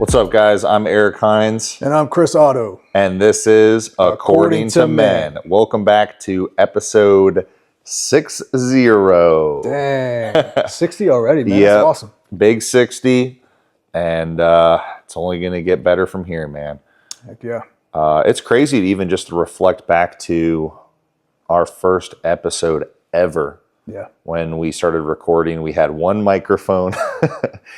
What's up, guys? I'm Eric Hines. And I'm Chris Otto. And this is According to Men. Welcome back to episode 60. Dang. 60 already, man. Yep. That's awesome. Big 60. And it's only going to get better from here, man. Heck yeah. It's crazy to even just reflect back to our first episode ever. Yeah. When we started recording, we had one microphone,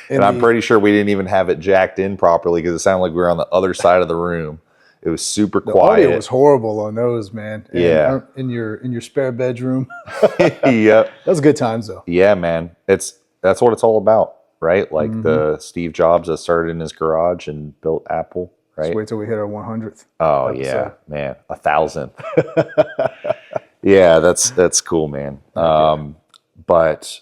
and I'm pretty sure we didn't even have it jacked in properly because it sounded like we were on the other side of the room. It was super quiet. The audio was horrible on those, man. And yeah. In your spare bedroom. Yep. Those good times, though. Yeah, man. That's what it's all about, right? Like the Steve Jobs that started in his garage and built Apple, right? Just wait till we hit our 100th. Oh episode. Yeah, man, 1,000. Yeah, that's cool, man. But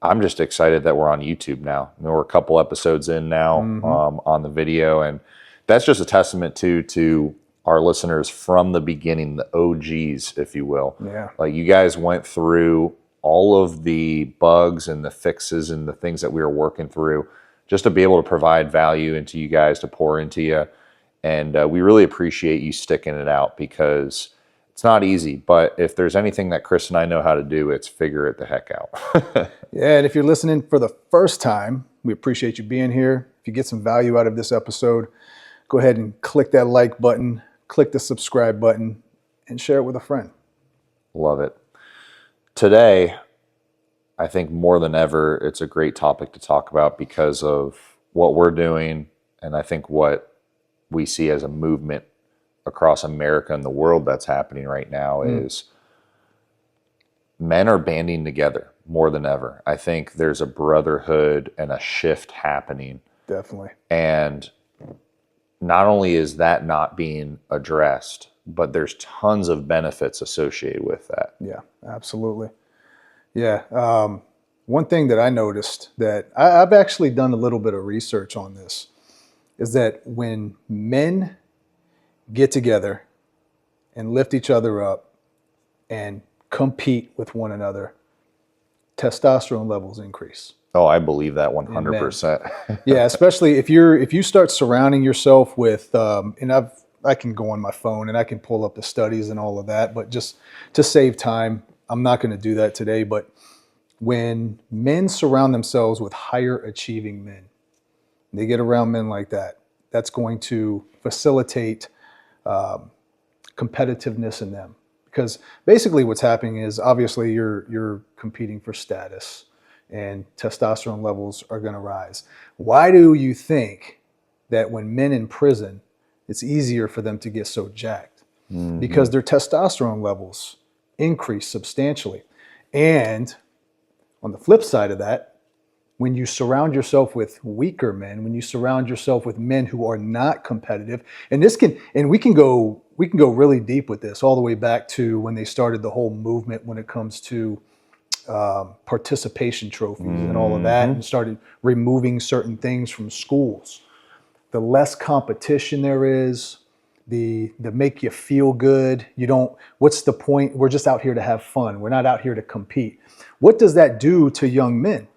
I'm just excited that we're on YouTube now. I mean, we're a couple episodes in now on the video, and that's just a testament to our listeners from the beginning, the OGs, if you will. Yeah. Like, you guys went through all of the bugs and the fixes and the things that we were working through just to be able to provide value into you guys, to pour into you. And we really appreciate you sticking it out, because it's not easy, but if there's anything that Chris and I know how to do, it's figure it the heck out. Yeah, and if you're listening for the first time, we appreciate you being here. If you get some value out of this episode, go ahead and click that like button, click the subscribe button, and share it with a friend. Love it. Today, I think more than ever, it's a great topic to talk about because of what we're doing, and I think what we see as a movement across America and the world that's happening right now is men are banding together more than ever. I think there's a brotherhood and a shift happening. Definitely. And not only is that not being addressed, but there's tons of benefits associated with that. Yeah, absolutely. Yeah. One thing that I noticed that I've actually done a little bit of research on this is that when men get together and lift each other up and compete with one another, testosterone levels increase. Oh, I believe that 100%. Yeah, especially if you start surrounding yourself with, and I can go on my phone and I can pull up the studies and all of that, but just to save time, I'm not going to do that today. But when men surround themselves with higher achieving men, they get around men like that, that's going to facilitate competitiveness in them. Because basically what's happening is, obviously you're competing for status, and testosterone levels are going to rise. Why do you think that when men in prison, it's easier for them to get so jacked? Because their testosterone levels increase substantially. And on the flip side of that, when you surround yourself with weaker men, when you surround yourself with men who are not competitive, and we can go really deep with this, all the way back to when they started the whole movement when it comes to participation trophies and all of that, and started removing certain things from schools. The less competition there is, the make you feel good. What's the point? We're just out here to have fun. We're not out here to compete. What does that do to young men?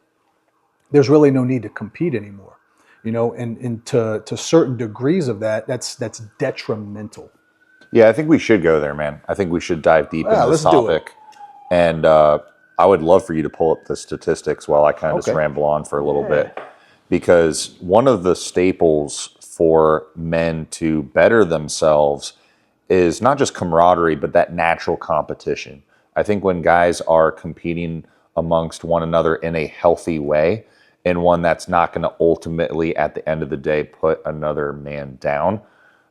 There's really no need to compete anymore, and to certain degrees of that's detrimental. Yeah, I think we should go there, man. I think we should dive deep into this topic. And I would love for you to pull up the statistics while I kind of just ramble on for a little bit. Because one of the staples for men to better themselves is not just camaraderie, but that natural competition. I think when guys are competing amongst one another in a healthy way, and one that's not going to ultimately, at the end of the day, put another man down,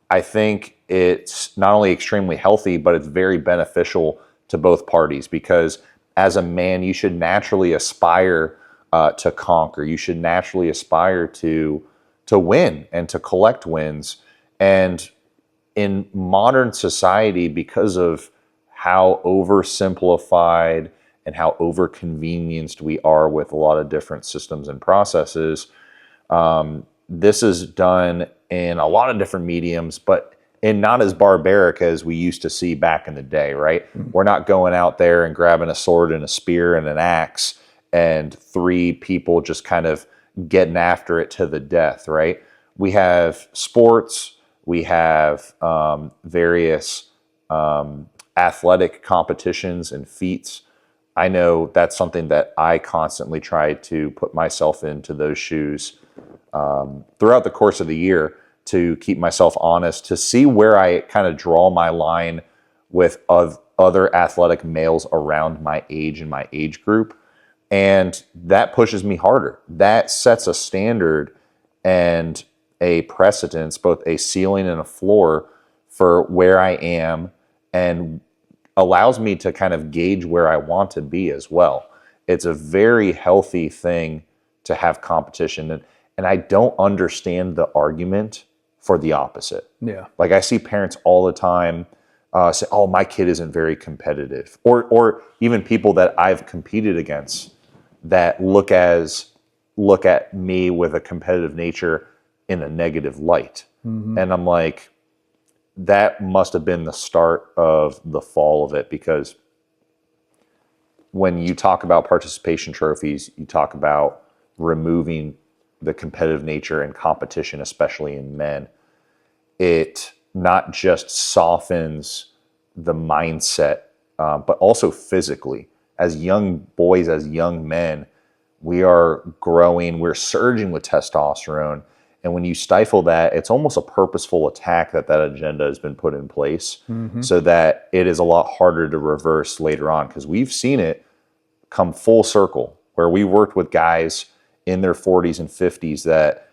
I think it's not only extremely healthy, but it's very beneficial to both parties. Because as a man, you should naturally aspire to conquer. You should naturally aspire to win and to collect wins. And in modern society, because of how oversimplified and how over-convenienced we are with a lot of different systems and processes, this is done in a lot of different mediums, but in not as barbaric as we used to see back in the day, right? We're not going out there and grabbing a sword and a spear and an axe and three people just kind of getting after it to the death, right? We have sports, we have various athletic competitions and feats. I know that's something that I constantly try to put myself into those shoes throughout the course of the year to keep myself honest, to see where I kind of draw my line with other athletic males around my age and my age group. And that pushes me harder. That sets a standard and a precedence, both a ceiling and a floor for where I am, and allows me to kind of gauge where I want to be as well. It's a very healthy thing to have competition. And I don't understand the argument for the opposite. Yeah. Like I see parents all the time say, oh, my kid isn't very competitive. Or even people that I've competed against that look at me with a competitive nature in a negative light. Mm-hmm. And I'm like, that must have been the start of the fall of it, because when you talk about participation trophies, you talk about removing the competitive nature and competition, especially in men. It not just softens the mindset, but also physically. As young boys, as young men, we are growing, we're surging with testosterone. And when you stifle that, it's almost a purposeful attack that agenda has been put in place, mm-hmm. so that it is a lot harder to reverse later on. Because we've seen it come full circle, where we worked with guys in their 40s and 50s that,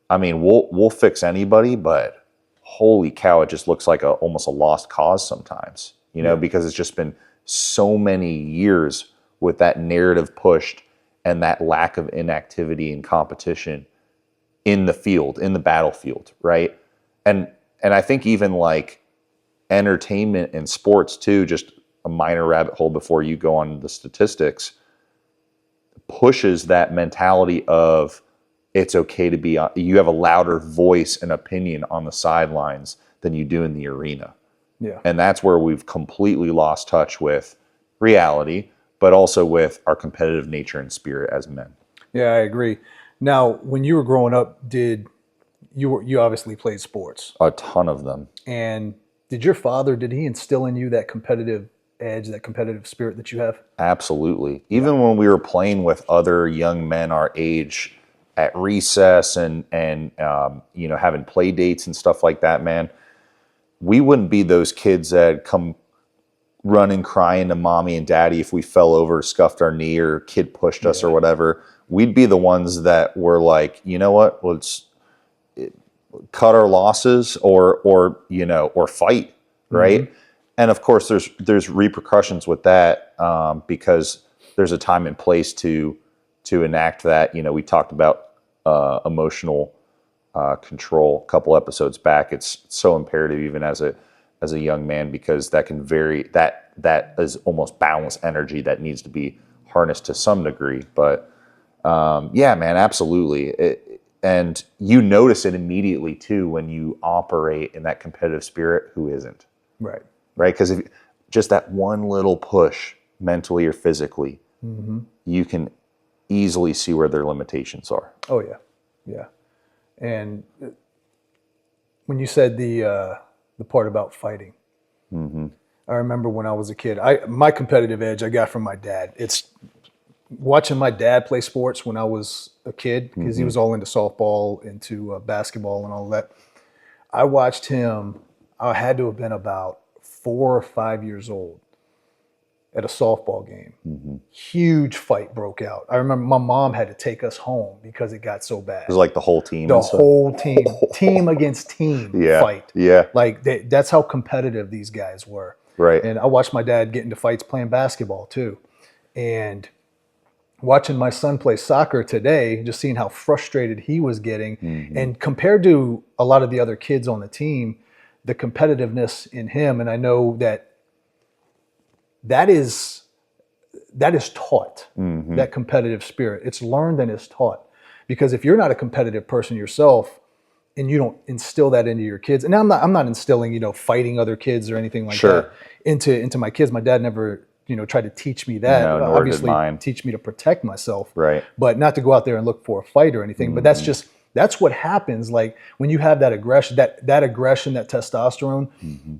we'll fix anybody, but holy cow, it just looks like almost a lost cause sometimes, because it's just been so many years with that narrative pushed and that lack of inactivity and competition in the field, in the battlefield, right? And I think even like entertainment and sports too, just a minor rabbit hole before you go on the statistics, pushes that mentality of it's okay to be, you have a louder voice and opinion on the sidelines than you do in the arena. Yeah. And that's where we've completely lost touch with reality, but also with our competitive nature and spirit as men. Yeah, I agree. Now, when you were growing up, you obviously played sports? A ton of them. And did your father, did he instill in you that competitive edge, that competitive spirit that you have? Absolutely. Even when we were playing with other young men our age at recess and having play dates and stuff like that, man, we wouldn't be those kids that come running, crying to mommy and daddy if we fell over, scuffed our knee, or kid pushed us or whatever. We'd be the ones that were like, you know what, let's cut our losses or fight, right? Mm-hmm. And of course, there's repercussions with that, because there's a time and place to enact that. We talked about emotional control a couple episodes back. It's so imperative even as a young man, because that can vary. That is almost boundless energy that needs to be harnessed to some degree. But yeah, man, absolutely. And you notice it immediately too when you operate in that competitive spirit. Who isn't? Right. Right. Because if just that one little push, mentally or physically, mm-hmm. you can easily see where their limitations are. Oh yeah, yeah. And when you said the part about fighting, mm-hmm. I remember when I was a kid, my competitive edge I got from my dad. It's watching my dad play sports when I was a kid, because mm-hmm. he was all into softball, into basketball and all that. I watched him, I had to have been about 4 or 5 years old at a softball game. Mm-hmm. Huge fight broke out. I remember my mom had to take us home because it got so bad. It was like the whole team. The whole team, team against team fight. Yeah. Like that's how competitive these guys were. Right. And I watched my dad get into fights playing basketball too. And watching my son play soccer today, just seeing how frustrated he was getting. Mm-hmm. And compared to a lot of the other kids on the team, the competitiveness in him, and I know that is taught, mm-hmm. that competitive spirit. It's learned and it's taught. Because if you're not a competitive person yourself and you don't instill that into your kids, and I'm not instilling, fighting other kids or anything like sure. that into my kids. My dad never try to teach me that. No, nor Obviously, did mine. teach me to protect myself, Right. but not to go out there and look for a fight or anything. But that's what happens. Like when you have that aggression, that testosterone,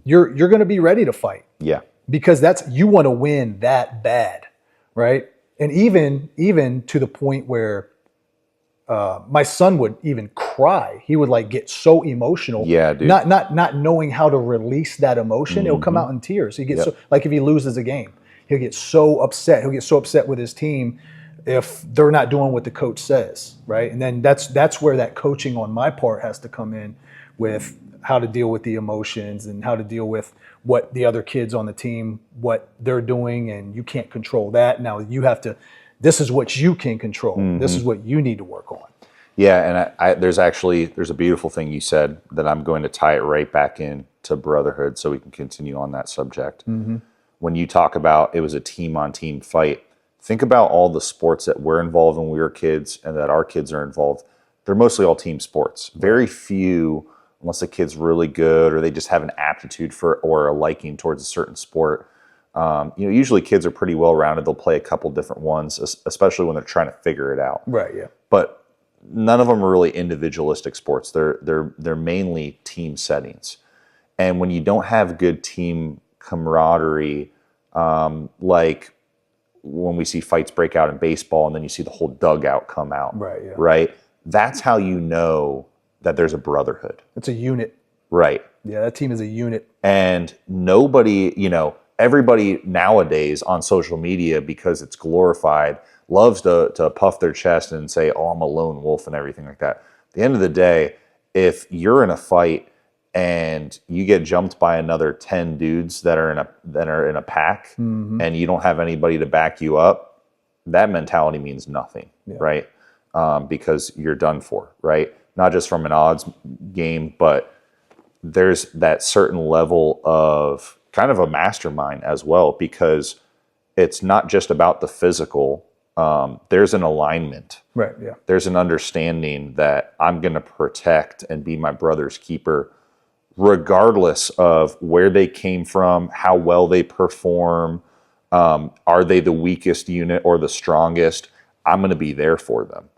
you're going to be ready to fight. Yeah. Because you want to win that bad, right? And even to the point where my son would even cry. He would like get so emotional. Yeah, dude. Not knowing how to release that emotion. It'll come out in tears. He gets so, like if he loses a game, he'll get so upset. He'll get so upset with his team if they're not doing what the coach says, right? And then that's where that coaching on my part has to come in with how to deal with the emotions and how to deal with what the other kids on the team, what they're doing, and you can't control that. Now you have to, this is what you can control. This is what you need to work on. Yeah, and there's a beautiful thing you said that I'm going to tie it right back in to Brotherhood so we can continue on that subject. When you talk about it was a team-on-team fight, think about all the sports that we're involved in when we were kids and that our kids are involved. They're mostly all team sports. Very few, unless the kid's really good or they just have an aptitude for or a liking towards a certain sport. Usually kids are pretty well-rounded. They'll play a couple different ones, especially when they're trying to figure it out. Right, yeah. But none of them are really individualistic sports. They're mainly team settings. And when you don't have good team camaraderie, like when we see fights break out in baseball and then you see the whole dugout come out, right? That's how you know that there's a brotherhood. It's a unit. Right. Yeah, that team is a unit. And nobody, everybody nowadays on social media, because it's glorified, loves to puff their chest and say, oh, I'm a lone wolf and everything like that. At the end of the day, if you're in a fight and you get jumped by another 10 dudes that are in a pack and you don't have anybody to back you up, that mentality means nothing, right? Because you're done for, right? Not just from an odds game, but there's that certain level of kind of a mastermind as well, because it's not just about the physical. There's an alignment. Right, yeah. There's an understanding that I'm going to protect and be my brother's keeper, regardless of where they came from, how well they perform, are they the weakest unit or the strongest? I'm going to be there for them.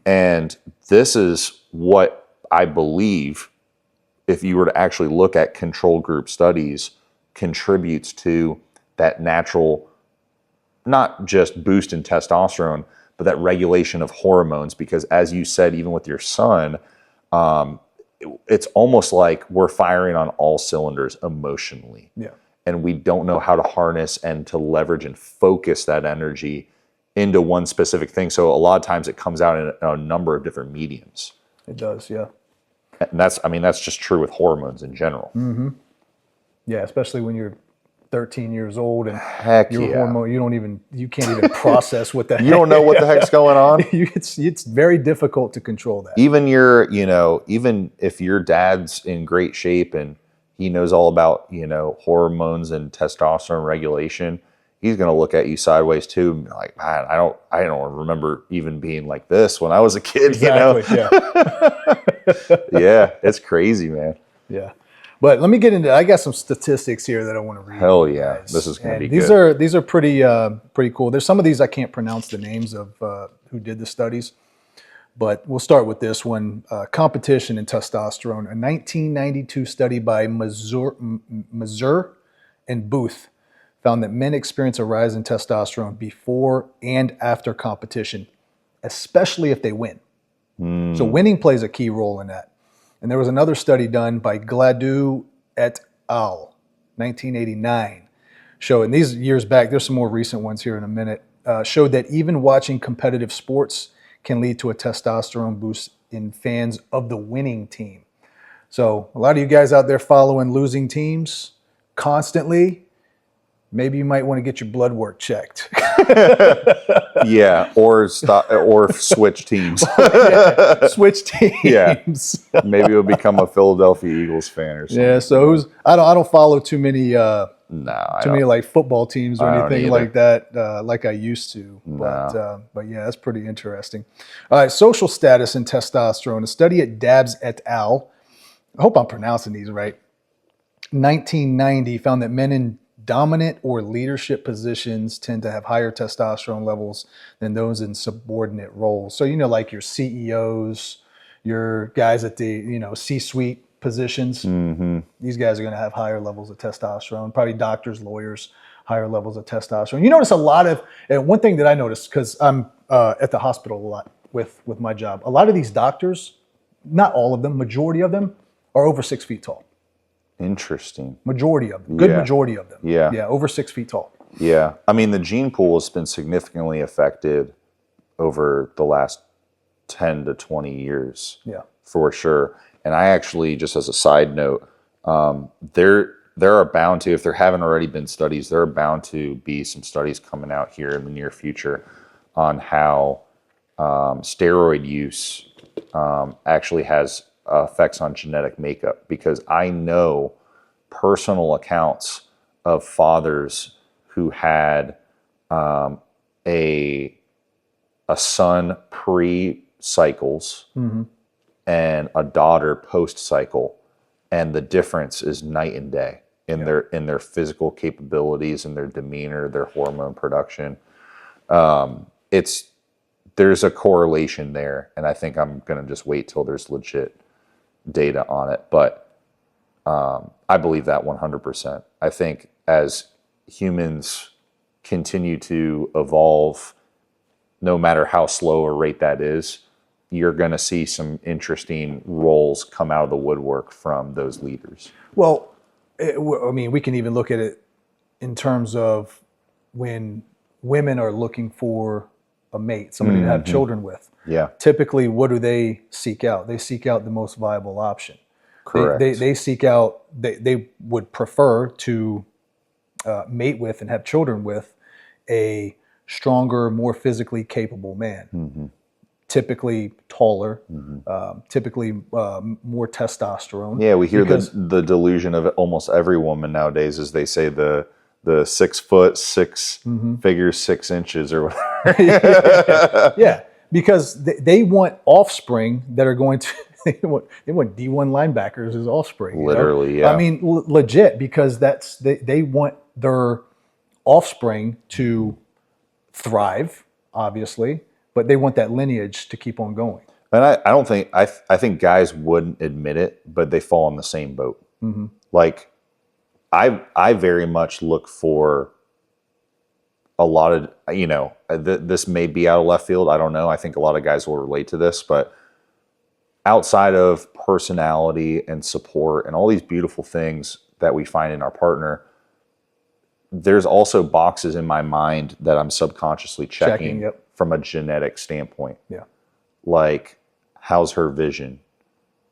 And this is what I believe, if you were to actually look at control group studies, contributes to that natural, not just boost in testosterone, but that regulation of hormones. Because as you said, even with your son, it's almost like we're firing on all cylinders emotionally. Yeah. And we don't know how to harness and to leverage and focus that energy into one specific thing. So a lot of times it comes out in a number of different mediums. It does, yeah. And that's just true with hormones in general. Yeah, especially when you're 13 years old and your hormone, you can't even process what the heck. You don't know what the heck's going on. It's very difficult to control that. Even even if your dad's in great shape and he knows all about, hormones and testosterone regulation, he's going to look at you sideways too and be like, man, I don't remember even being like this when I was a kid. Exactly, Yeah, it's crazy, man. Yeah. But let me get into, I got some statistics here that I want to read. Hell yeah. This is going to be good. These are pretty cool. There's some of these I can't pronounce the names of who did the studies, but we'll start with this one. Competition and testosterone. A 1992 study by Mazur and Booth found that men experience a rise in testosterone before and after competition, especially if they win. So winning plays a key role in that. And there was another study done by Gladue et al., 1989, showing these years back, there's some more recent ones here in a minute, showed that even watching competitive sports can lead to a testosterone boost in fans of the winning team. So a lot of you guys out there following losing teams constantly, maybe you might want to get your blood work checked. Yeah, or switch teams. Switch teams. Yeah, maybe you'll become a Philadelphia Eagles fan or something. Yeah, so I don't follow too many like football teams or anything like that, like I used to. No. But yeah, that's pretty interesting. All right, social status and testosterone. A study at Dabbs et al. I hope I'm pronouncing these right. 1990 found that men in dominant or leadership positions tend to have higher testosterone levels than those in subordinate roles. So, like your CEOs, your guys at the, C-suite positions, these guys are going to have higher levels of testosterone, probably doctors, lawyers, higher levels of testosterone. You notice a lot of, and one thing that I noticed, because I'm at the hospital a lot with my job, a lot of these doctors, not all of them, majority of them are over 6 feet tall. Interesting. Majority of them, good majority of them. Yeah. Yeah, over 6 feet tall. Yeah. I mean, the gene pool has been significantly affected over the last 10 to 20 years. Yeah. For sure. And I actually, just as a side note, there are bound to, if there haven't already been studies, there are bound to be some studies coming out here in the near future on how steroid use actually has effects on genetic makeup, because I know personal accounts of fathers who had a son pre-cycles and a daughter post-cycle, and the difference is night and day in their physical capabilities and their demeanor, their hormone production. There's a correlation there, and I think I'm going to just wait till there's legit data on it. But I believe that 100%. I think as humans continue to evolve, no matter how slow a rate that is, you're going to see some interesting roles come out of the woodwork from those leaders. Well, we can even look at it in terms of when women are looking for a mate, somebody to have children with. Yeah. Typically, what do they seek out? They seek out the most viable option. Correct. They seek out, they would prefer to mate with and have children with a stronger, more physically capable man. Typically taller, typically more testosterone. Yeah, we hear the delusion of almost every woman nowadays is they say the 6 foot, 6 figures, 6 inches or whatever. Yeah, because they want offspring that are going to, they want D1 linebackers as offspring. Literally, yeah. I mean, legit, because they want their offspring to thrive, obviously, but they want that lineage to keep on going. And I think guys wouldn't admit it, but they fall in the same boat. Like, I very much look for a lot of, this may be out of left field. I don't know. I think a lot of guys will relate to this, but outside of personality and support and all these beautiful things that we find in our partner, there's also boxes in my mind that I'm subconsciously checking from a genetic standpoint. Yeah. Like, how's her vision?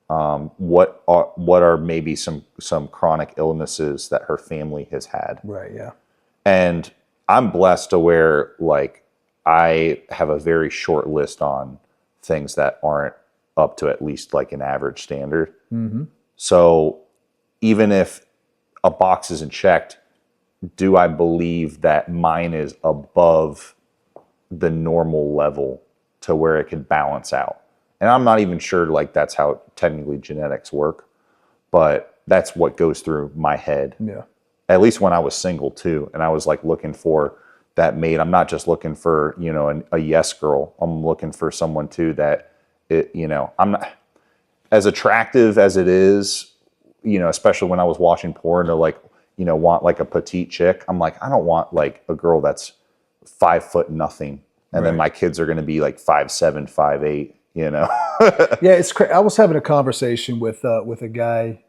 What are maybe some chronic illnesses that her family has had? Right. Yeah. And I'm blessed to where, like, I have a very short list on things that aren't up to at least like an average standard. So even if a box isn't checked, do I believe that mine is above the normal level to where it could balance out? And I'm not even sure, like, that's how technically genetics work, but that's what goes through my head. Yeah. At least when I was single too, and I was like looking for that mate. I'm not just looking for, a yes girl. I'm looking for someone too that I'm not as attractive as it is, especially when I was watching porn to want like a petite chick. I'm like, I don't want like a girl that's 5 foot nothing. And then my kids are going to be like 5'7", 5'8", Yeah, it's crazy. I was having a conversation with a guy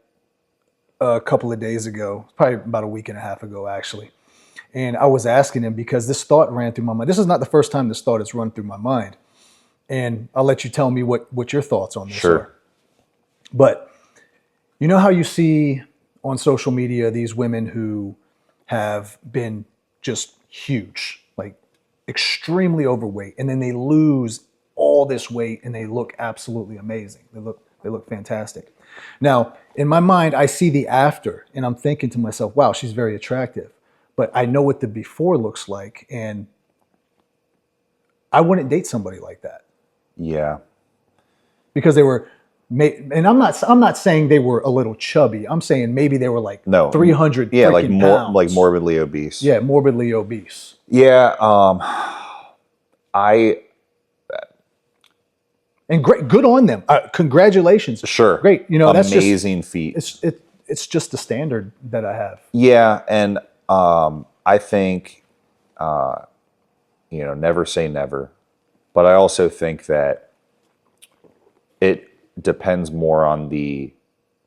a couple of days ago, probably about a week and a half ago, actually. And I was asking him, because this thought ran through my mind. This is not the first time this thought has run through my mind. And I'll let you tell me what your thoughts on this are. But you know how you see on social media these women who have been just huge, like extremely overweight, and then they lose all this weight and they look absolutely amazing. They look fantastic. Now, in my mind, I see the after and I'm thinking to myself, wow, she's very attractive. But I know what the before looks like, and I wouldn't date somebody like that. Yeah. Because they were And I'm not saying they were a little chubby. I'm saying maybe they were like 300 pounds. Like morbidly obese. Yeah, morbidly obese. Yeah, and great, good on them. Congratulations. Sure. Great. That's amazing feat. It's just the standard that I have. Yeah, and I think never say never, but I also think that it depends more on the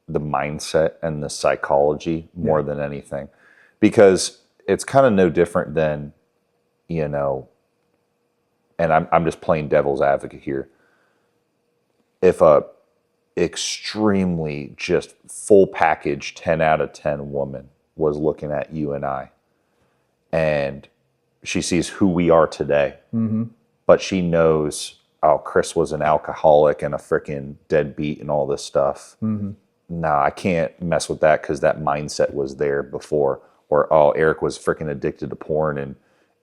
mindset and the psychology more than anything, because it's kind of no different than, and I'm just playing devil's advocate here. If a extremely just full package 10 out of 10 woman was looking at you and I, and she sees who we are today, but she knows, oh, Chris was an alcoholic and a freaking deadbeat and all this stuff. No, I can't mess with that because that mindset was there before. Or, oh, Eric was freaking addicted to porn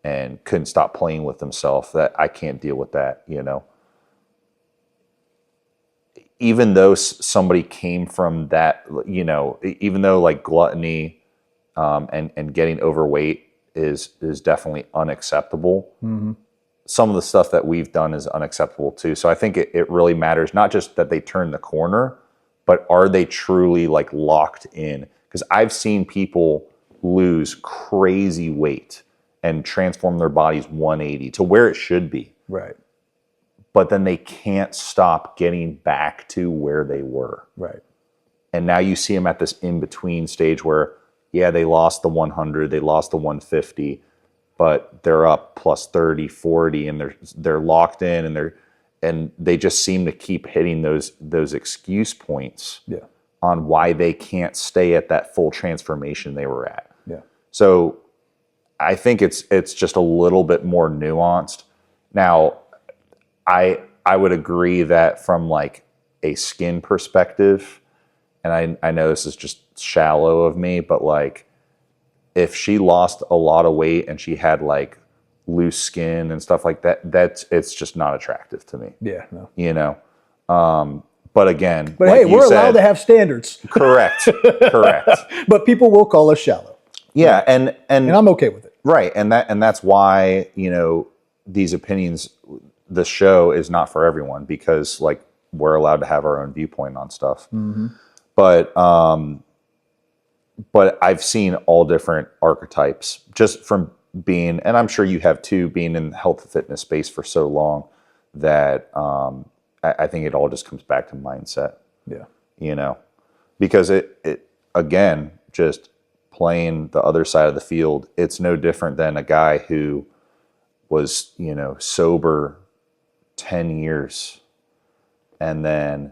and couldn't stop playing with himself. That I can't deal with that, Even though somebody came from that, even though like gluttony and getting overweight is definitely unacceptable. Some of the stuff that we've done is unacceptable too. So I think it really matters, not just that they turn the corner, but are they truly like locked in? Because I've seen people lose crazy weight and transform their bodies 180 to where it should be. Right. But then they can't stop getting back to where they were. Right. And now you see them at this in-between stage where, yeah, they lost the 100, they lost the 150, but they're up plus 30, 40, and they're locked in, and they just seem to keep hitting those excuse points on why they can't stay at that full transformation they were at. Yeah. So I think it's just a little bit more nuanced. Now, I would agree that from like a skin perspective, and I know this is just shallow of me, but like if she lost a lot of weight and she had like loose skin and stuff like that, it's just not attractive to me. Yeah, no. But again, but like hey, we're allowed to have standards. Correct. But people will call us shallow. Yeah, and I'm okay with it. Right, and that's why these opinions. The show is not for everyone because like we're allowed to have our own viewpoint on stuff. But I've seen all different archetypes just from being, and I'm sure you have too, being in the health and fitness space for so long that I think it all just comes back to mindset. Yeah. Because it again, just playing the other side of the field, it's no different than a guy who was, sober 10 years and then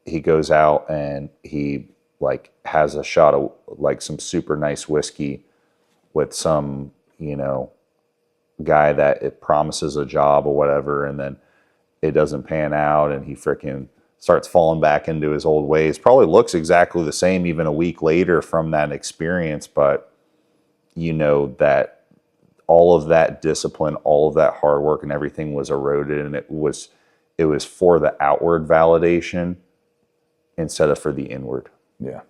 he goes out and he like has a shot of like some super nice whiskey with some, guy that it promises a job or whatever, and then it doesn't pan out and he freaking starts falling back into his old ways. Probably looks exactly the same even a week later from that experience, but that all of that discipline, all of that hard work and everything was eroded, and it was for the outward validation instead of for the inward. Yeah.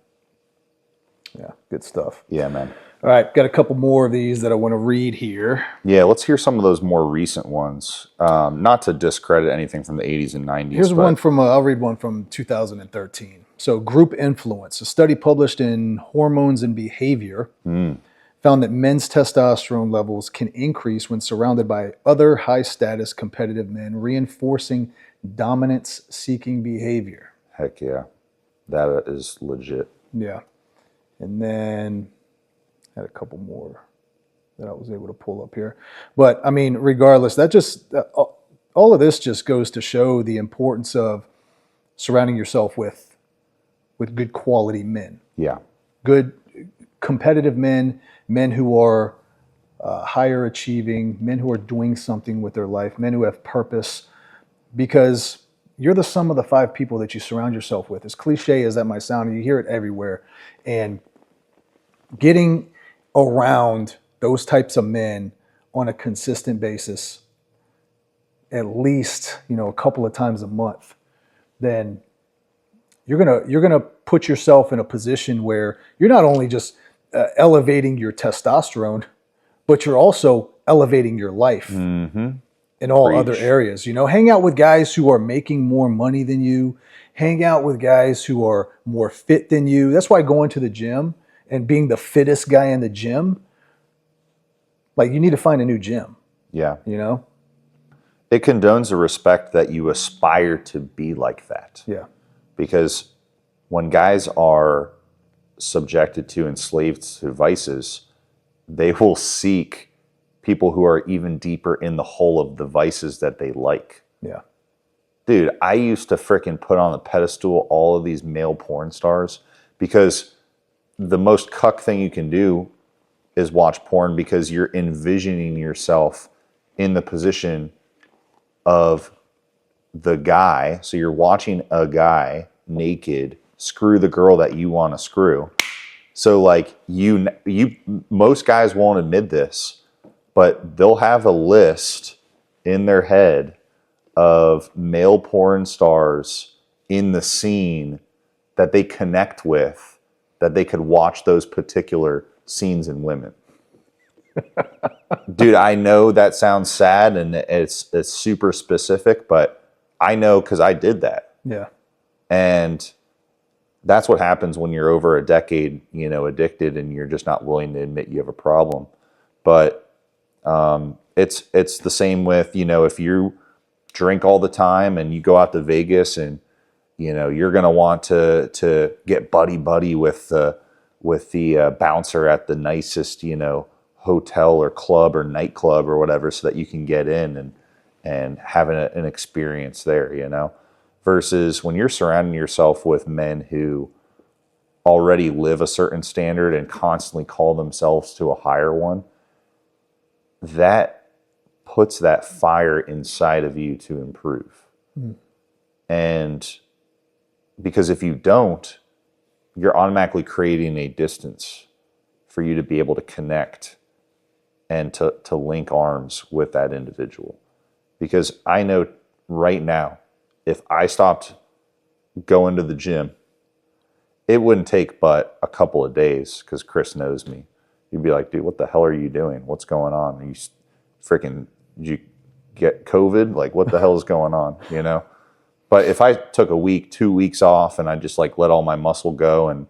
Yeah, good stuff. Yeah, man. All right, got a couple more of these that I want to read here. Yeah, let's hear some of those more recent ones. Not to discredit anything from the 80s and 90s. Here's one from, I'll read one from 2013. So group influence, a study published in Hormones and Behavior found that men's testosterone levels can increase when surrounded by other high-status competitive men, reinforcing dominance-seeking behavior. Heck yeah. That is legit. Yeah. And then I had a couple more that I was able to pull up here. But, I mean, regardless, that just all of this just goes to show the importance of surrounding yourself with good quality men. Yeah. Good competitive men who are higher achieving, men who are doing something with their life, men who have purpose, because you're the sum of the 5 people that you surround yourself with. As cliche as that might sound, and you hear it everywhere. And getting around those types of men on a consistent basis, at least, a couple of times a month, then you're gonna put yourself in a position where you're not only just elevating your testosterone, but you're also elevating your life in all other areas. You know, hang out with guys who are making more money than you. Hang out with guys who are more fit than you. That's why going to the gym and being the fittest guy in the gym, like, you need to find a new gym. Yeah. You know? It condones the respect that you aspire to be like that. Yeah. Because when guys are subjected to, enslaved to vices, they will seek people who are even deeper in the hole of the vices that they like. Yeah. Dude, I used to freaking put on the pedestal all of these male porn stars because the most cuck thing you can do is watch porn, because you're envisioning yourself in the position of the guy. So you're watching a guy naked screw the girl that you want to screw. So like you most guys won't admit this, but they'll have a list in their head of male porn stars in the scene that they connect with, that they could watch those particular scenes in women. Dude, I know that sounds sad and it's super specific, but I know because I did that. Yeah. And that's what happens when you're over a decade, you know, addicted, and you're just not willing to admit you have a problem. But it's the same with, you know, if you drink all the time and you go out to Vegas and, you know, you're going to want to get buddy with the bouncer at the nicest, you know, hotel or club or nightclub or whatever, so that you can get in and have an experience there, you know, versus when you're surrounding yourself with men who already live a certain standard and constantly call themselves to a higher one, that puts that fire inside of you to improve. And because if you don't, you're automatically creating a distance for you to be able to connect and to link arms with that individual. Because I know right now, if I stopped going to the gym, it wouldn't take but a couple of days, because Chris knows me. He'd be like, dude, what the hell are you doing? What's going on? Are you freaking, did you get COVID? Like, what the hell is going on? You know? But if I took a week, 2 weeks off, and I just like let all my muscle go, and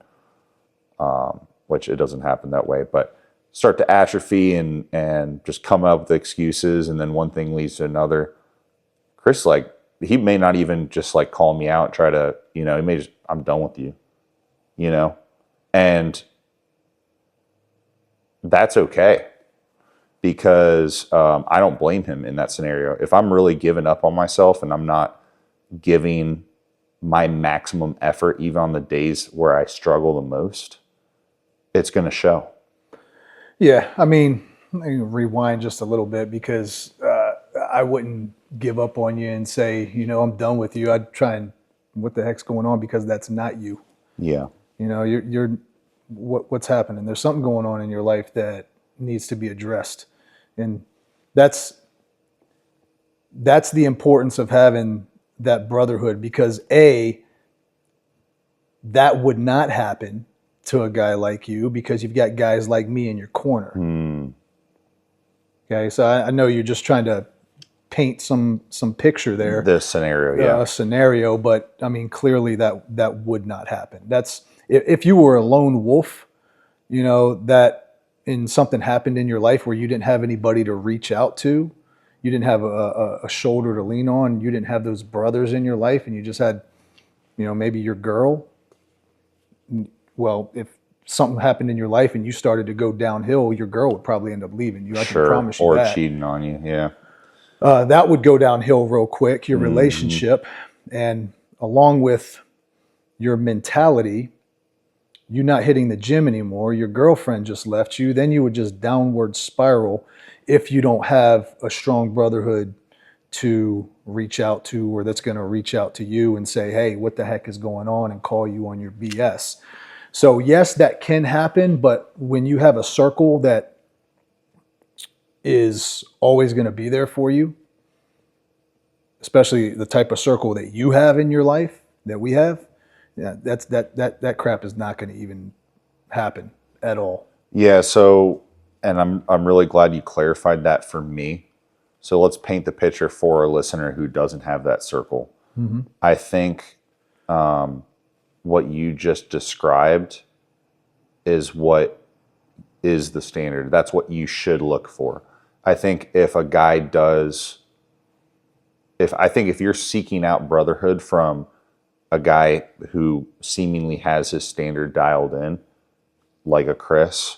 which it doesn't happen that way, but start to atrophy and just come up with excuses, and then one thing leads to another. Chris, like, he may not even just like call me out and try to, you know, he may just, I'm done with you, you know? And that's okay, because I don't blame him in that scenario. If I'm really giving up on myself and I'm not giving my maximum effort, even on the days where I struggle the most, it's going to show. Yeah, I mean, let me rewind just a little bit, because I wouldn't give up on you and say, you know, I'm done with you. I'd try and, what the heck's going on? Because that's not you. Yeah. You know, you're what's happening? There's something going on in your life that needs to be addressed, and that's the importance of having that brotherhood, because that would not happen to a guy like you, because you've got guys like me in your corner. Okay, so I know you're just trying to paint some picture there. This scenario, yeah. Scenario, but I mean, clearly that would not happen. That's if you were a lone wolf, you know, that in something happened in your life where you didn't have anybody to reach out to, you didn't have a shoulder to lean on, you didn't have those brothers in your life, and you just had, you know, maybe your girl. Well, if something happened in your life and you started to go downhill, your girl would probably end up leaving you. I can promise you that. Or cheating on you, yeah. That would go downhill real quick, your relationship. And along with your mentality, you not hitting the gym anymore, your girlfriend just left you, then you would just downward spiral if you don't have a strong brotherhood to reach out to, or that's going to reach out to you and say, hey, what the heck is going on, and call you on your BS. So yes, that can happen, but when you have a circle that is always going to be there for you, especially the type of circle that you have in your life, that we have, Yeah, that crap is not going to even happen at all. Yeah. So, and I'm really glad you clarified that for me. So let's paint the picture for a listener who doesn't have that circle. Mm-hmm. I think what you just described is what is the standard. That's what you should look for. I think if a guy does, if you're seeking out brotherhood from a guy who seemingly has his standard dialed in, like a Chris,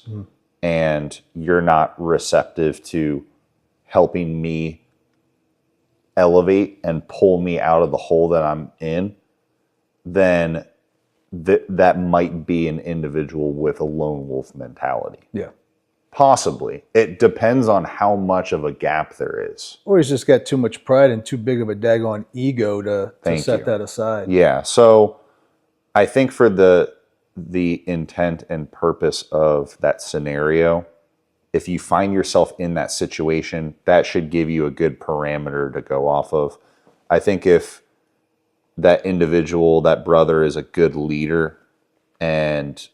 and you're not receptive to helping me elevate and pull me out of the hole that I'm in, then that might be an individual with a lone wolf mentality. Yeah. Possibly. It depends on how much of a gap there is. Or he's just got too much pride and too big of a daggone ego to set that aside. Yeah. So I think for the intent and purpose of that scenario, if you find yourself in that situation, that should give you a good parameter to go off of. I think if that individual, that brother, is a good leader and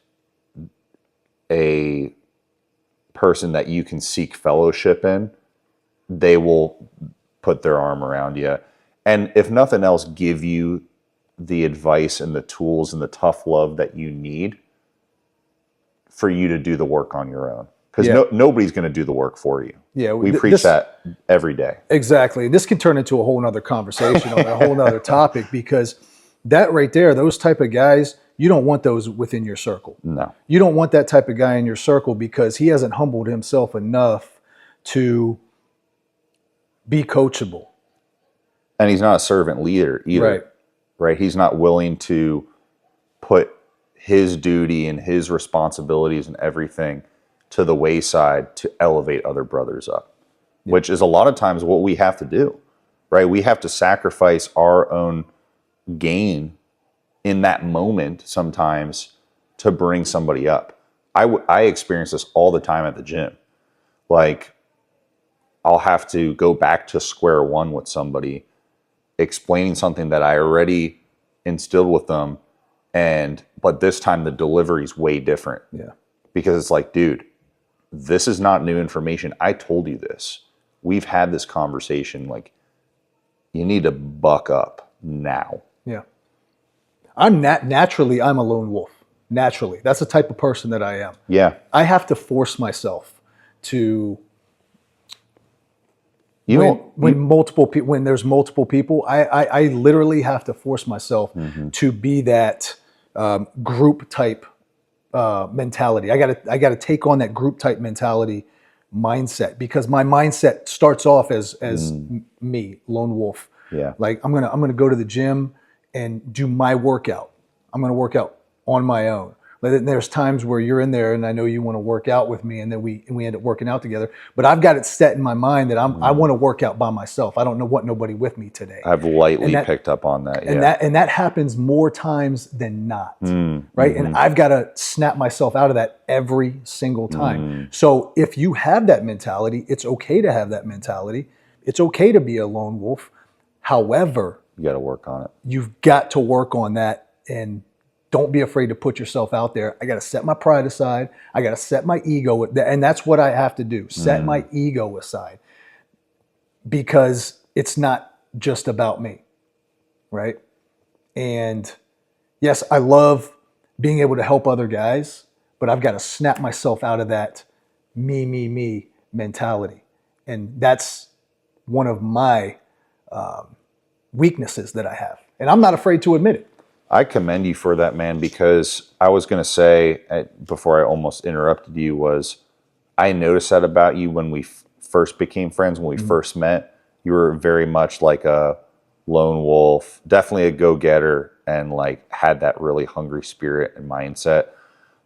a person that you can seek fellowship in, they will put their arm around you. And if nothing else, give you the advice and the tools and the tough love that you need for you to do the work on your own. Because nobody's going to do the work for you. Yeah, we preach that every day. Exactly. This can turn into a whole nother conversation on a whole nother topic, because that right there, those type of guys, you don't want those within your circle. No. You don't want that type of guy in your circle, because he hasn't humbled himself enough to be coachable. And he's not a servant leader either. Right. He's not willing to put his duty and his responsibilities and everything to the wayside to elevate other brothers up, which is a lot of times what we have to do, right? We have to sacrifice our own gain in that moment sometimes to bring somebody up. I experience this all the time at the gym. Like, I'll have to go back to square one with somebody, explaining something that I already instilled with them, but this time the delivery is way different. Yeah. Because it's like, dude, this is not new information. I told you this. We've had this conversation. Like, you need to buck up now. Yeah. I'm naturally I'm a lone wolf. Naturally. That's the type of person that I am. Yeah. I have to force myself to when there's multiple people, I literally have to force myself to be that group type mentality. I gotta take on that group type mentality mindset, because my mindset starts off as me, lone wolf. Yeah. Like, I'm gonna go to the gym and do my workout. I'm gonna work out on my own. But there's times where you're in there and I know you want to work out with me, and then we end up working out together. But I've got it set in my mind that I want to work out by myself. I don't want nobody with me today. I've lightly picked up on that. And that happens more times than not, right? And I've got to snap myself out of that every single time. So if you have that mentality, it's okay to have that mentality. It's okay to be a lone wolf. However, you got to work on it. You've got to work on that, and don't be afraid to put yourself out there. I got to set my pride aside. I got to set my ego, and that's what I have to do. Set my ego aside, because it's not just about me, right? And yes, I love being able to help other guys, but I've got to snap myself out of that me mentality. And that's one of my weaknesses that I have. And I'm not afraid to admit it. I commend you for that, man, because I was going to say, before I almost interrupted you, was I noticed that about you when we first became friends, when we first met. You were very much like a lone wolf, definitely a go-getter, and like had that really hungry spirit and mindset.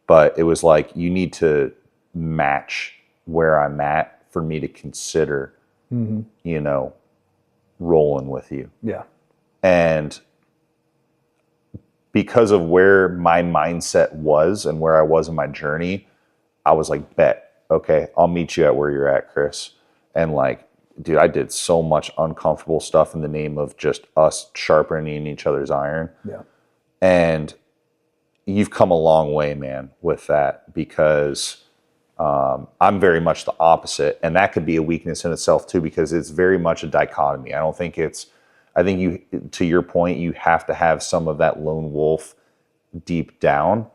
But it was like, you need to match where I'm at for me to consider, rolling with you. Yeah. And because of where my mindset was and where I was in my journey, I was like, bet, okay, I'll meet you at where you're at, Chris. And like, dude, I did so much uncomfortable stuff in the name of just us sharpening each other's iron. Yeah. And you've come a long way, man, with that, because I'm very much the opposite, and that could be a weakness in itself too, because it's very much a dichotomy. I think you, to your point, you have to have some of that lone wolf deep down,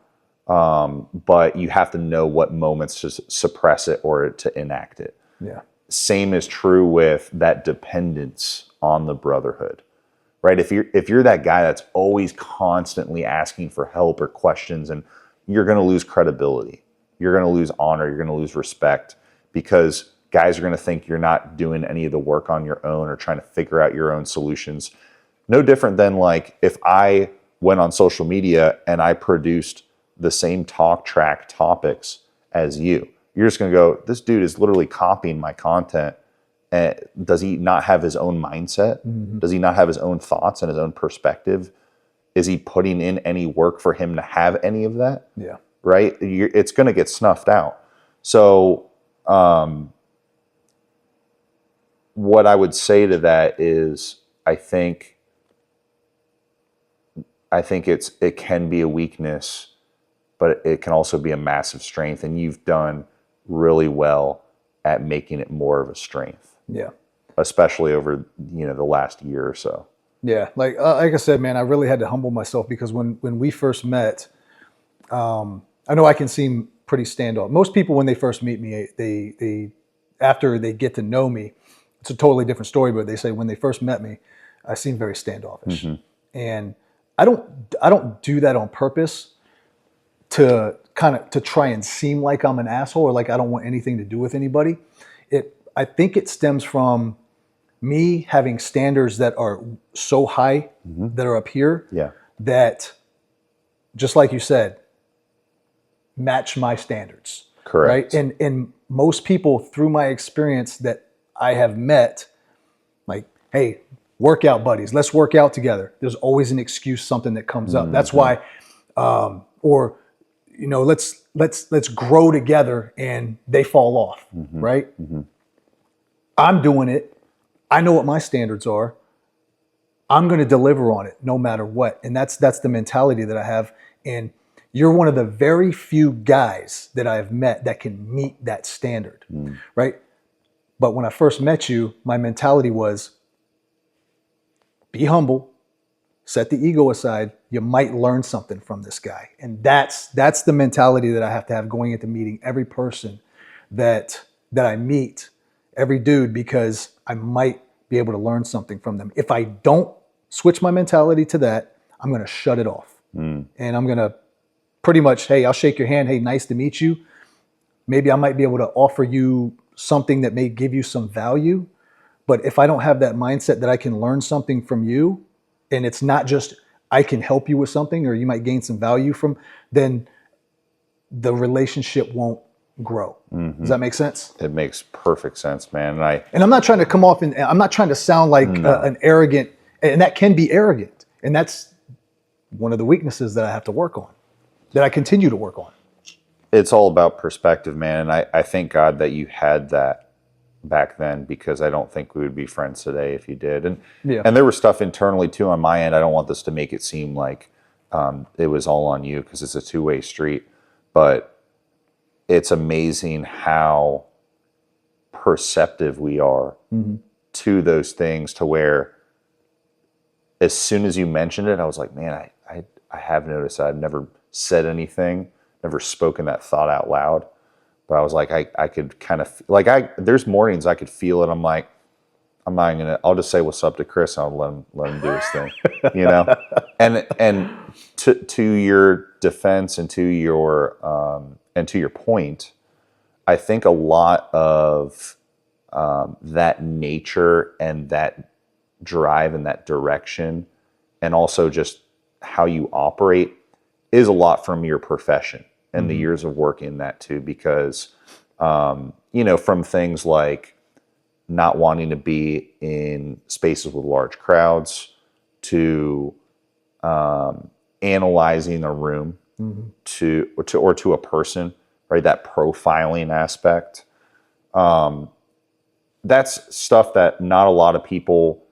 but you have to know what moments to suppress it or to enact it. Yeah. Same is true with that dependence on the brotherhood, right? If you're that guy that's always constantly asking for help or questions, and you're going to lose credibility, you're going to lose honor, you're going to lose respect, because guys are going to think you're not doing any of the work on your own or trying to figure out your own solutions. No different than like if I went on social media and I produced the same talk track topics as you. You're just going to go, this dude is literally copying my content. And does he not have his own mindset? Mm-hmm. Does he not have his own thoughts and his own perspective? Is he putting in any work for him to have any of that? Yeah. Right? It's going to get snuffed out. So what I would say to that is, I think it can be a weakness, but it can also be a massive strength. And you've done really well at making it more of a strength. Yeah. Especially over, the last year or so. Yeah. Like I said, man, I really had to humble myself, because when we first met, I know I can seem pretty standoff. Most people, when they first meet me, they after they get to know me, it's a totally different story, but they say when they first met me, I seem very standoffish. Mm-hmm. And I don't do that on purpose to try and seem like I'm an asshole or like I don't want anything to do with anybody. I think it stems from me having standards that are so high, mm-hmm. that are up here, that, just like you said, match my standards. Correct. Right? And most people, through my experience that I have met, like, hey, workout buddies, let's work out together. There's always an excuse, something that comes up. Mm-hmm. That's why, let's grow together, and they fall off, mm-hmm. right? Mm-hmm. I'm doing it. I know what my standards are. I'm going to deliver on it no matter what. And that's the mentality that I have. And you're one of the very few guys that I've met that can meet that standard, right? But when I first met you, my mentality was, be humble, set the ego aside. You might learn something from this guy. And that's the mentality that I have to have going into meeting every person that I meet, every dude, because I might be able to learn something from them. If I don't switch my mentality to that, I'm going to shut it off. And I'm going to pretty much, hey, I'll shake your hand. Hey, nice to meet you. Maybe I might be able to offer you something that may give you some value. But if I don't have that mindset that I can learn something from you, and it's not just I can help you with something or you might gain some value from, then the relationship won't grow. Mm-hmm. Does that make sense? It makes perfect sense, man. And I'm not trying to come off, and I'm not trying to sound like an arrogant, and that can be arrogant. And that's one of the weaknesses that I have to work on, that I continue to work on. It's all about perspective, man. And I thank God that you had that back then, because I don't think we would be friends today if you did. And there was stuff internally too on my end. I don't want this to make it seem like it was all on you, because it's a two-way street. But it's amazing how perceptive we are to those things, to where as soon as you mentioned it, I was like, man, I have noticed I've never said anything, never spoken that thought out loud. But I was like, I could kind of, there's mornings I could feel it. I'm like, I'll just say what's up to Chris, and I'll let him do his thing, And to your defense, and to your point, I think a lot of that nature and that drive and that direction, and also just how you operate, is a lot from your profession and the years of work in that too, because, from things like not wanting to be in spaces with large crowds, to analyzing a room, to a person, right? That profiling aspect. That's stuff that not a lot of people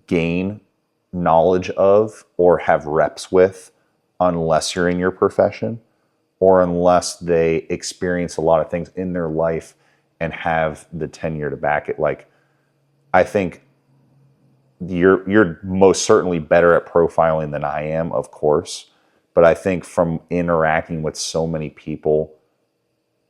gain knowledge of or have reps with unless you're in your profession or unless they experience a lot of things in their life and have the tenure to back it. Like, I think you're most certainly better at profiling than I am, of course. But I think from interacting with so many people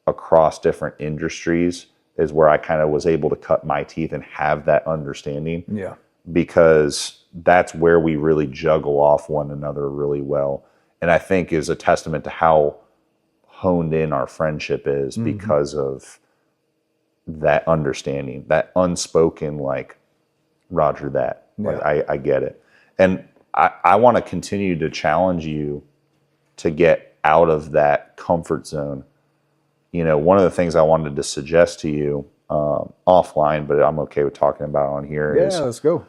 across different industries is where I kind of was able to cut my teeth and have that understanding. Yeah. Because that's where we really juggle off one another really well. And I think is a testament to how honed in our friendship is because of that understanding, that unspoken, like, Roger that. Like, I get it. And I want to continue to challenge you to get out of that comfort zone. You know, one of the things I wanted to suggest to you offline, but I'm okay with talking about on here is, let's go.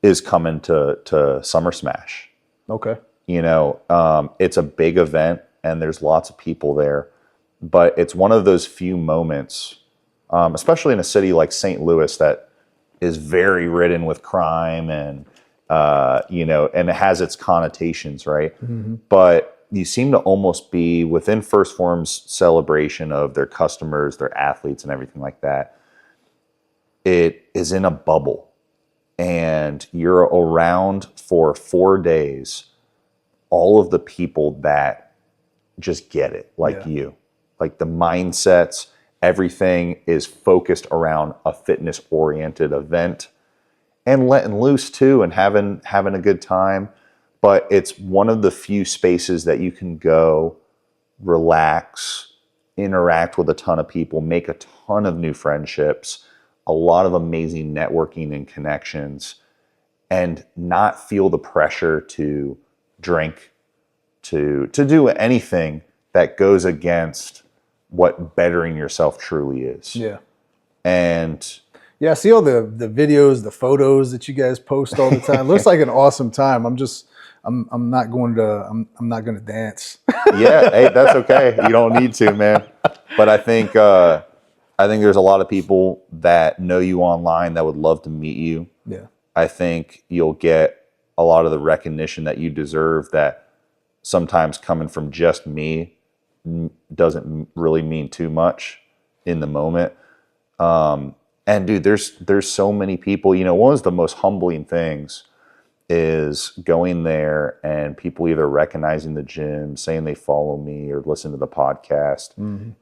Is coming to Summer Smash. Okay. You know, it's a big event and there's lots of people there, but it's one of those few moments, especially in a city like St. Louis that is very ridden with crime and, you know, and it has its connotations, right? But you seem to almost be within First Form's celebration of their customers, their athletes and everything like that. It is in a bubble. And you're around for 4 days, all of the people that just get it, like you. Like the mindsets, everything is focused around a fitness-oriented event. And letting loose too and having a good time. But it's one of the few spaces that you can go, relax, interact with a ton of people, make a ton of new friendships, a lot of amazing networking and connections, and not feel the pressure to drink, to do anything that goes against what bettering yourself truly is. Yeah. And yeah, I see all the videos, the photos that you guys post all the time. Looks like an awesome time. I'm not going to dance. Yeah, hey, that's okay. You don't need to, man. But I think there's a lot of people that know you online that would love to meet you. Yeah. I think you'll get a lot of the recognition that you deserve that sometimes coming from just me doesn't really mean too much in the moment. And dude, there's so many people, you know, one of the most humbling things is going there and people either recognizing the gym, saying they follow me or listen to the podcast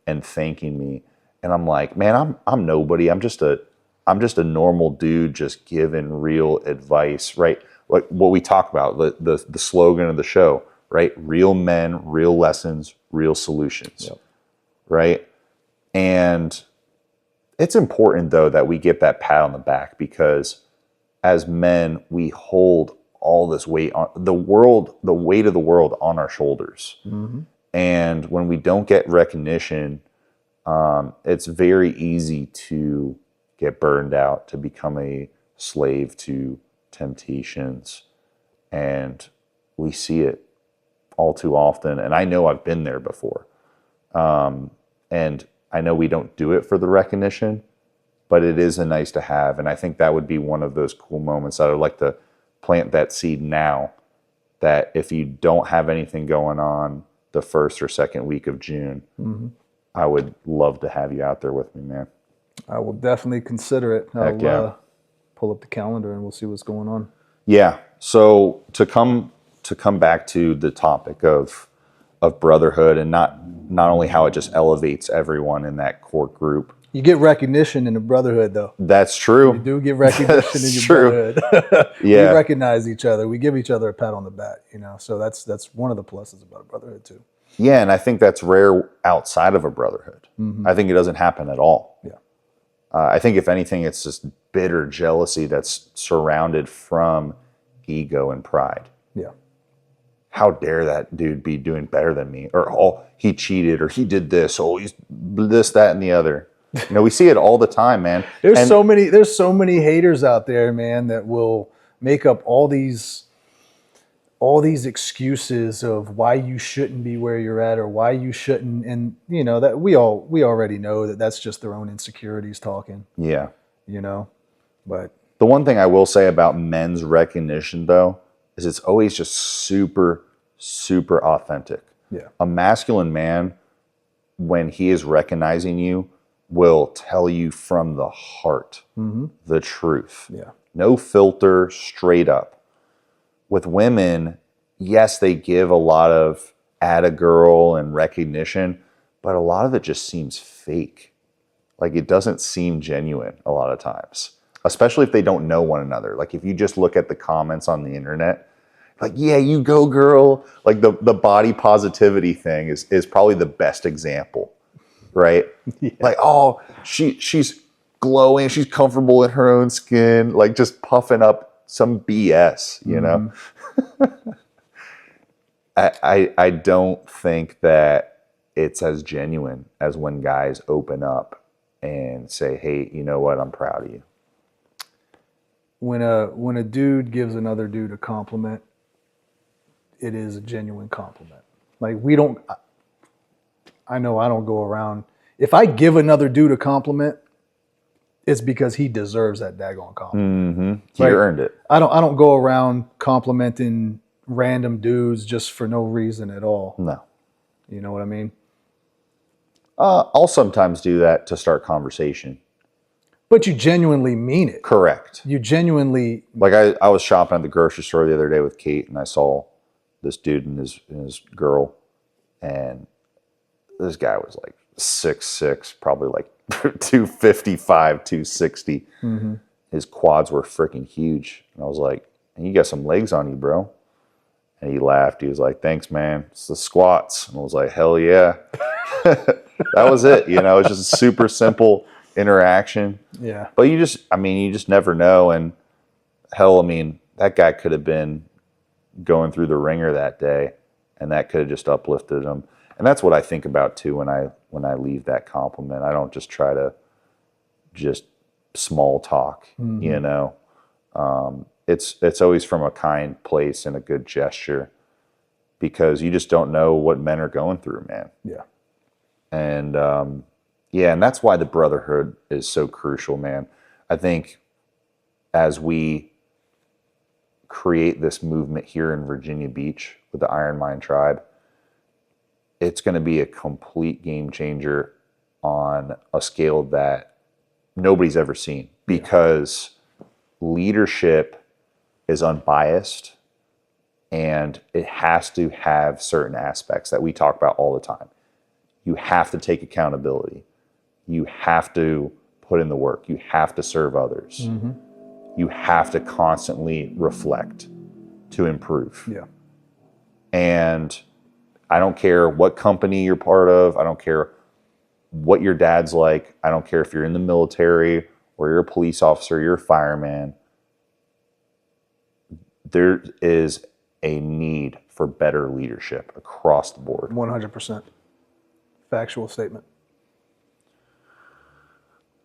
and thanking me. And I'm like, man, I'm nobody. I'm just a normal dude just giving real advice, right? Like what we talk about, the slogan of the show, right? Real men, real lessons, real solutions, right? And it's important though that we get that pat on the back because as men, we hold all this weight on the weight of the world on our shoulders. And when we don't get recognition, it's very easy to get burned out, to become a slave to temptations. And we see it all too often. And I know I've been there before. And I know we don't do it for the recognition, but it is a nice to have. And I think that would be one of those cool moments that I'd like to plant that seed now, that if you don't have anything going on the first or second week of June, I would love to have you out there with me, man. I will definitely consider it. I'll pull up the calendar and we'll see what's going on. Yeah. So to come back to the topic of brotherhood and not only how it just elevates everyone in that core group. You get recognition in the brotherhood, though. That's true. You do get recognition in your brotherhood. Yeah. We recognize each other. We give each other a pat on the back, you know. So that's one of the pluses about a brotherhood too. Yeah, and I think that's rare outside of a brotherhood. I think it doesn't happen at all. Yeah. I think if anything, it's just bitter jealousy that's surrounded from ego and pride. Yeah. How dare that dude be doing better than me? Or, oh, he cheated, or he did this, oh, he's this, that, and the other. You know, we see it all the time, man. There's so many haters out there, man, that will make up all these excuses of why you shouldn't be where you're at or why you shouldn't. And, you know, that we already know that that's just their own insecurities talking. Yeah. You know, but the one thing I will say about men's recognition, though, is it's always just super, super authentic. Yeah. A masculine man, when he is recognizing you, will tell you from the heart the truth. Yeah. No filter, straight up. With women, yes, they give a lot of atta girl and recognition, but a lot of it just seems fake. Like it doesn't seem genuine a lot of times, especially if they don't know one another. Like if you just look at the comments on the internet, like, yeah, you go girl. Like the body positivity thing is probably the best example, right? Yeah. Like, oh, she's glowing, she's comfortable in her own skin, like just puffing up some BS, you know? I don't think that it's as genuine as when guys open up and say, hey, you know what, I'm proud of you. When a dude gives another dude a compliment, it is a genuine compliment. Like I know I don't go around. If I give another dude a compliment, it's because he deserves that daggone compliment. He earned it. I don't go around complimenting random dudes just for no reason at all. No. You know what I mean? I'll sometimes do that to start conversation. But you genuinely mean it. Correct. You genuinely... Like I was shopping at the grocery store the other day with Kate, and I saw this dude and his girl, and this guy was like 6'6", probably like 255, 260. His quads were freaking huge. And I was like, you got some legs on you, bro. And he laughed. He was like, thanks, man. It's the squats. And I was like, hell yeah. That was it. You know, it's just a super simple interaction. Yeah. But you just never know. And hell, I mean, that guy could have been going through the ringer that day, and that could have just uplifted him. And that's what I think about too when I leave that compliment. I don't just try to just small talk, you know. It's always from a kind place and a good gesture, because you just don't know what men are going through, man. Yeah. And and that's why the brotherhood is so crucial, man. I think as we create this movement here in Virginia Beach with the Iron Mind Tribe, it's going to be a complete game changer on a scale that nobody's ever seen, because leadership is unbiased, and it has to have certain aspects that we talk about all the time. You have to take accountability. You have to put in the work. You have to serve others. You have to constantly reflect to improve. Yeah. And I don't care what company you're part of. I don't care what your dad's like. I don't care if you're in the military or you're a police officer, you're a fireman. There is a need for better leadership across the board. 100%. Factual statement.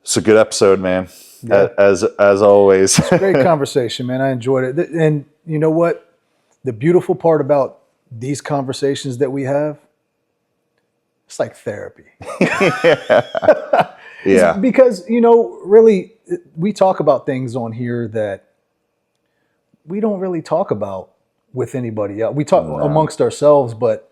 It's a good episode, man. Yeah. As always. It's a great conversation, man. I enjoyed it. And you know what? The beautiful part about these conversations that we have, it's like therapy. Yeah. Because, you know, really, we talk about things on here that we don't really talk about with anybody else. We talk amongst ourselves, but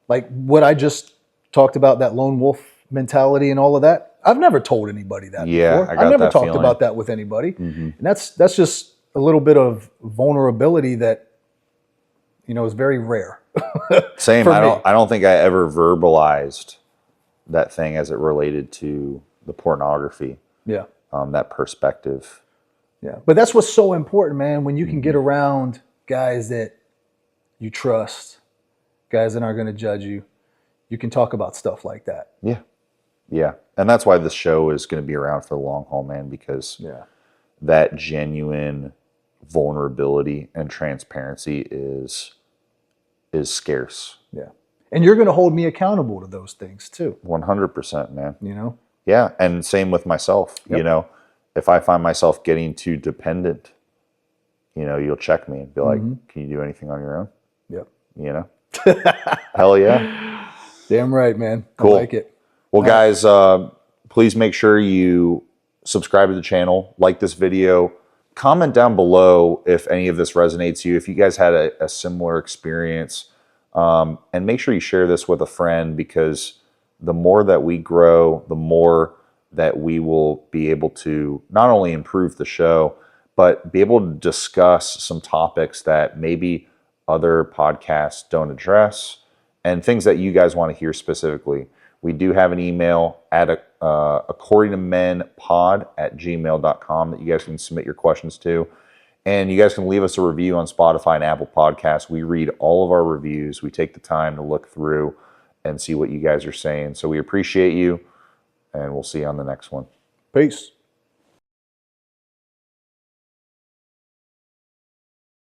like what I just talked about, that lone wolf mentality and all of that, I've never told anybody that before. I've never talked about that with anybody. And that's just a little bit of vulnerability that, you know, is very rare. Same. I don't think I ever verbalized that thing as it related to the pornography. Yeah. That perspective. Yeah. But that's what's so important, man, when you can get around guys that you trust, guys that aren't going to judge you. You can talk about stuff like that. Yeah. Yeah. And that's why this show is going to be around for the long haul, man, because that genuine vulnerability and transparency is scarce. Yeah. And you're going to hold me accountable to those things too. 100%, man. You know? Yeah. And same with myself. You know, if I find myself getting too dependent, you know, you'll check me and be like, can you do anything on your own? Yep. You know? Hell yeah. Damn right, man. Cool. I like it. Well, guys, please make sure you subscribe to the channel, like this video, comment down below if any of this resonates to you, if you guys had a similar experience, and make sure you share this with a friend, because the more that we grow, the more that we will be able to not only improve the show, but be able to discuss some topics that maybe other podcasts don't address, and things that you guys want to hear specifically. We do have an email at accordingtomenpod@gmail.com that you guys can submit your questions to. And you guys can leave us a review on Spotify and Apple Podcasts. We read all of our reviews. We take the time to look through and see what you guys are saying. So we appreciate you, and we'll see you on the next one. Peace.